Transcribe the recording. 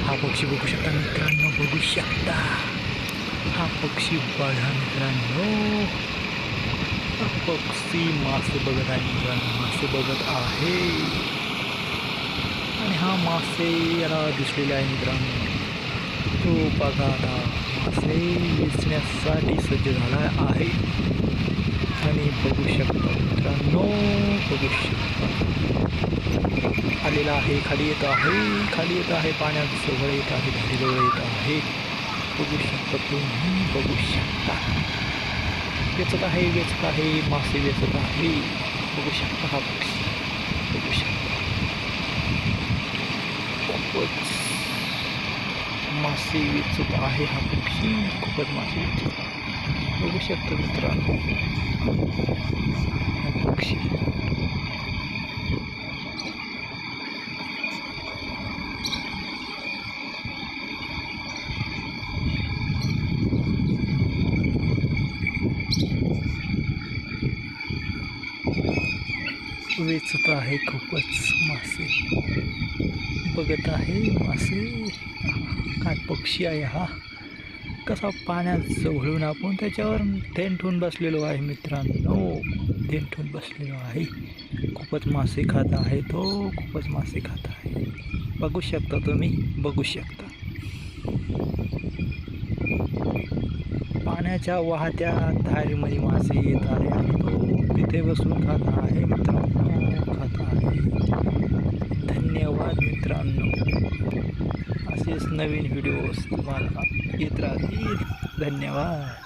हा पक्षी बघू शकता मित्रांनो, बघू शकता हा पक्षी बघा मित्रांनो. हा पक्षी मासे बघत आहे मित्रांनो, मासे बघत आहे आणि हा मासे याला दिसलेला आहे मित्रांनो. तो बघा आता मासे वेचण्यासाठी सज्ज झाला आहे आणि बघू शकता मित्रांनो, बघू शकता आलेला आहे, खाली येत आहे, खाली येत आहे, पाण्यात जवळ येत आहे, धारीजवळ येत आहे. बघू शकता तुम्ही, बघू शकता वेचत आहे, वेचत आहे, मासे वेचत आहे. बघू शकता हा पक्षी, बघू शकता खूपच मासे वेचत आहे हा पक्षी, खूपच मासे वेचत आहे. बघू शकता मित्रांनो हा पक्षी. वेचत आहे खूपच मासे, बघत आहे मासे. काय पक्षी आहे हा, कसा पाण्यात जवळून आपण त्याच्यावर थेंब ठेवून बसलेलो आहे मित्रांनो, थेंब ठेवून बसलेलो आहे. खूपच मासे खात आहे तो, खूपच मासे खात आहे. बघू शकता तुम्ही, बघू शकता पाण्याच्या वाहत्या धारीमध्ये मासे येत आहे आणि तो तिथे बसून खात आहे मित्रांनो, खात आहे. धन्यवाद मित्रांनो, असेच नवीन व्हिडिओज तुम्हाला येत राहतील. धन्यवाद.